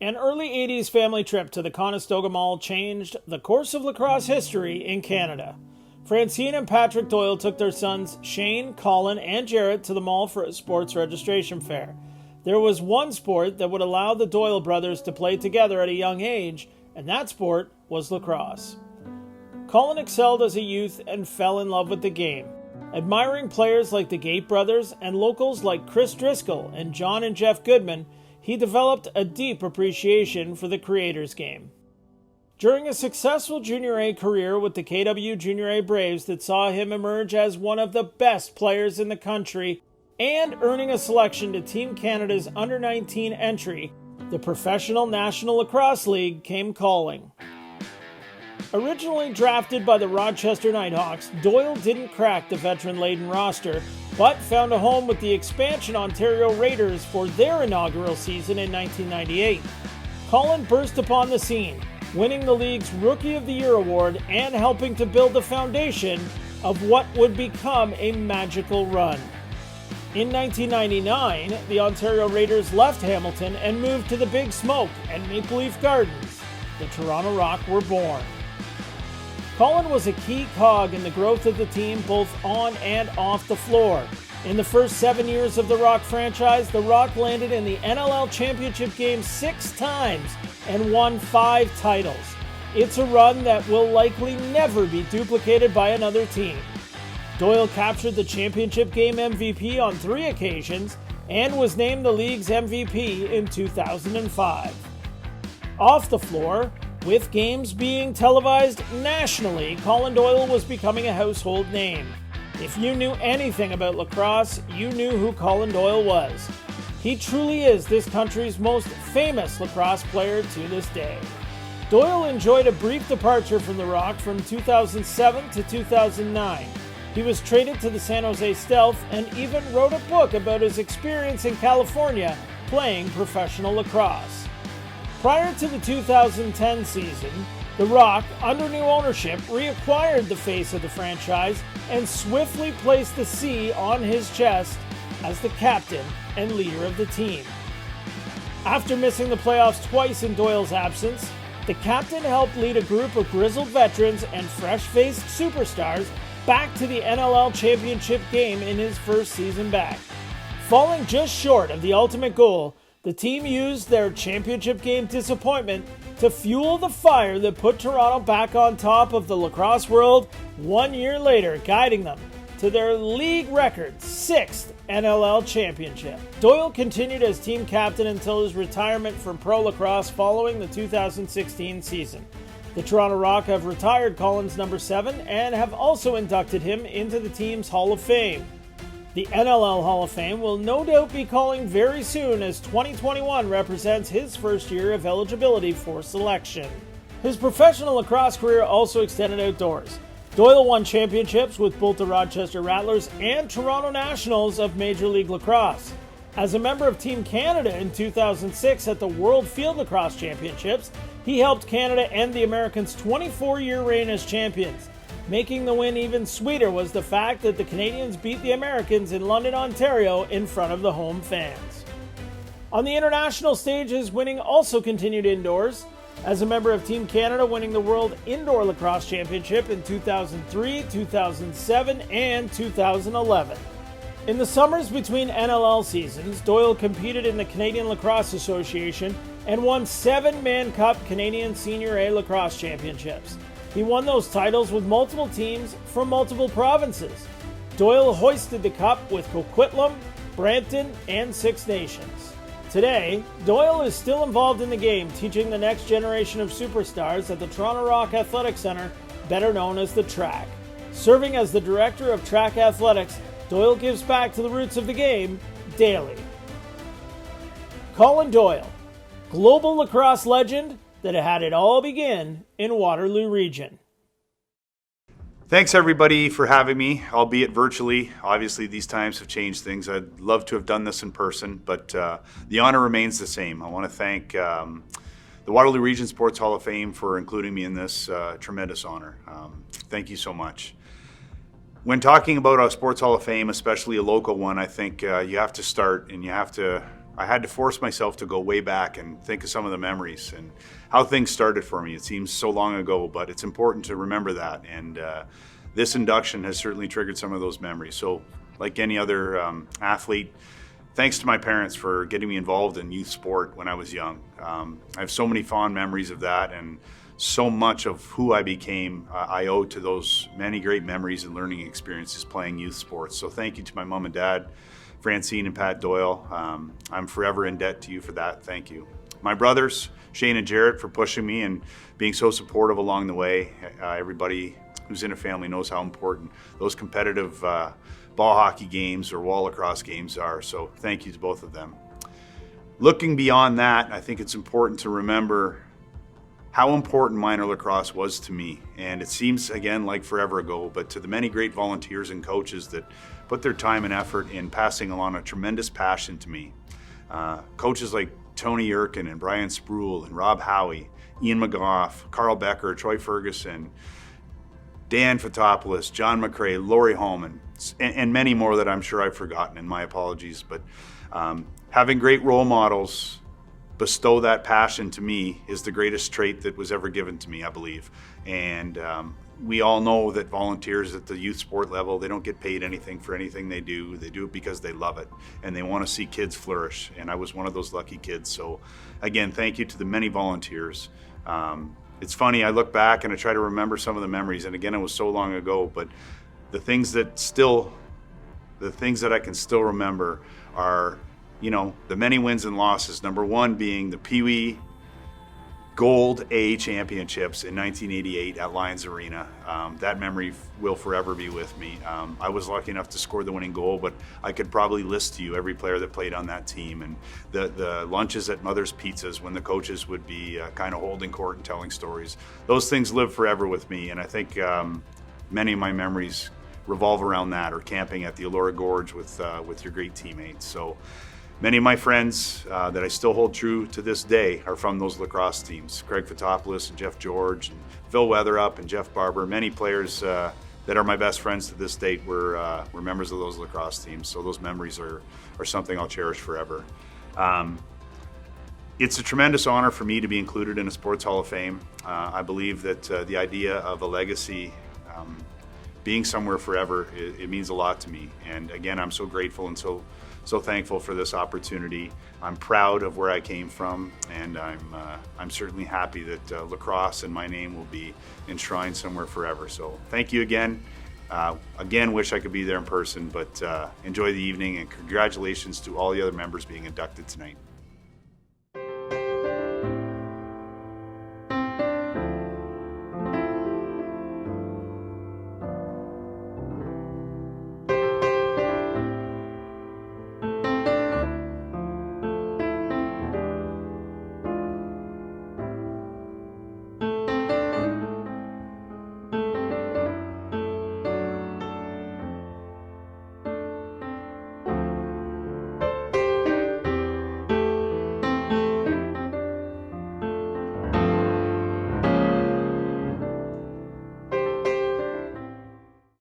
An early 80s family trip to the Conestoga Mall changed the course of lacrosse history in Canada. Francine and Patrick Doyle took their sons Shane, Colin, and Jarrett to the mall for a sports registration fair. There was one sport that would allow the Doyle brothers to play together at a young age, and that sport was lacrosse. Colin excelled as a youth and fell in love with the game. Admiring players like the Gate brothers and locals like Chris Driscoll and John and Jeff Goodman, he developed a deep appreciation for the creators game. During a successful Junior A career with the KW Junior A Braves that saw him emerge as one of the best players in the country and earning a selection to Team Canada's Under-19 entry, the professional National Lacrosse League came calling. Originally drafted by the Rochester Nighthawks, Doyle didn't crack the veteran-laden roster, but found a home with the expansion Ontario Raiders for their inaugural season in 1998. Colin burst upon the scene, winning the league's Rookie of the Year award and helping to build the foundation of what would become a magical run. In 1999, the Ontario Raiders left Hamilton and moved to the Big Smoke and Maple Leaf Gardens. The Toronto Rock were born. Colin was a key cog in the growth of the team both on and off the floor. In the first 7 years of the Rock franchise, the Rock landed in the NLL Championship game 6 times and won 5 titles. It's a run that will likely never be duplicated by another team. Doyle captured the championship game MVP on 3 occasions and was named the league's MVP in 2005. Off the floor, with games being televised nationally, Colin Doyle was becoming a household name. If you knew anything about lacrosse, you knew who Colin Doyle was. He truly is this country's most famous lacrosse player to this day. Doyle enjoyed a brief departure from the Rock from 2007 to 2009. He was traded to the San Jose Stealth and even wrote a book about his experience in California playing professional lacrosse. Prior to the 2010 season, the Rock, under new ownership, reacquired the face of the franchise and swiftly placed the C on his chest as the captain and leader of the team. After missing the playoffs twice in Doyle's absence, the captain helped lead a group of grizzled veterans and fresh-faced superstars back to the NLL Championship game in his first season back. Falling just short of the ultimate goal, the team used their championship game disappointment to fuel the fire that put Toronto back on top of the lacrosse world 1 year later, guiding them to their league record 6th NLL championship. Doyle continued as team captain until his retirement from pro lacrosse following the 2016 season. The Toronto Rock have retired Colin's number 7 and have also inducted him into the team's Hall of Fame. The NLL Hall of Fame will no doubt be calling very soon as 2021 represents his first year of eligibility for selection. His professional lacrosse career also extended outdoors. Doyle won championships with both the Rochester Rattlers and Toronto Nationals of Major League Lacrosse. As a member of Team Canada in 2006 at the World Field Lacrosse Championships, he helped Canada end the Americans' 24-year reign as champions. Making the win even sweeter was the fact that the Canadians beat the Americans in London, Ontario in front of the home fans. On the international stage, his winning also continued indoors. As a member of Team Canada, winning the World Indoor Lacrosse Championship in 2003, 2007, and 2011. In the summers between NLL seasons, Doyle competed in the Canadian Lacrosse Association and won 7 Mann Cup Canadian Senior A Lacrosse Championships. He won those titles with multiple teams from multiple provinces. Doyle hoisted the cup with Coquitlam, Brampton, and Six Nations. Today, Doyle is still involved in the game, teaching the next generation of superstars at the Toronto Rock Athletic Centre, better known as the Track. Serving as the director of track athletics, Doyle gives back to the roots of the game daily. Colin Doyle, global lacrosse legend that had it all begin in Waterloo Region. Thanks everybody for having me, albeit virtually. Obviously these times have changed things. I'd love to have done this in person, but the honor remains the same. I want to thank the Waterloo Region Sports Hall of Fame for including me in this tremendous honor. Thank you so much. When talking about a Sports Hall of Fame, especially a local one, I think you have to start and you have to I had to force myself to go way back and think of some of the memories and how things started for me. It seems so long ago, but it's important to remember that. And this induction has certainly triggered some of those memories. So like any other athlete, thanks to my parents for getting me involved in youth sport when I was young. I have so many fond memories of that, and so much of who I became I owe to those many great memories and learning experiences playing youth sports. So thank you to my mom and dad, Francine and Pat Doyle. I'm forever in debt to you for that. Thank you. My brothers, Shane and Jarrett, for pushing me and being so supportive along the way. Everybody who's in a family knows how important those competitive ball hockey games or wall lacrosse games are. So thank you to both of them. Looking beyond that, I think it's important to remember how important minor lacrosse was to me. And it seems, again, like forever ago, but to the many great volunteers and coaches that put their time and effort in passing along a tremendous passion to me. Coaches like Tony Yerkin and Brian Spruill and Rob Howie, Ian McGough, Carl Becker, Troy Ferguson, Dan Fotopoulos, John McRae, Laurie Holman, and many more that I'm sure I've forgotten, and my apologies. But having great role models bestow that passion to me is the greatest trait that was ever given to me, I believe. And we all know that volunteers at the youth sport level, they don't get paid anything for anything they do. They do it because they love it and they want to see kids flourish. And I was one of those lucky kids. So again, thank you to the many volunteers. It's funny, I look back and I try to remember some of the memories, and again, it was so long ago, but the things that I can still remember are, you know, the many wins and losses. Number one being the Pee Wee Gold A Championships in 1988 at Lions Arena. That memory will forever be with me. I was lucky enough to score the winning goal, but I could probably list to you every player that played on that team, and the lunches at Mother's Pizzas when the coaches would be kind of holding court and telling stories. Those things live forever with me, and I think many of my memories revolve around that, or camping at the Elora Gorge with your great teammates. So many of my friends that I still hold true to this day are from those lacrosse teams. Craig Fotopoulos and Jeff George and Phil Weatherup and Jeff Barber. Many players that are my best friends to this date were members of those lacrosse teams. So those memories are something I'll cherish forever. It's a tremendous honor for me to be included in a Sports Hall of Fame. I believe that the idea of a legacy being somewhere forever, it means a lot to me. And again, I'm so grateful and so thankful for this opportunity. I'm proud of where I came from, and I'm certainly happy that lacrosse and my name will be enshrined somewhere forever. So thank you again. Again, wish I could be there in person, but enjoy the evening, and congratulations to all the other members being inducted tonight.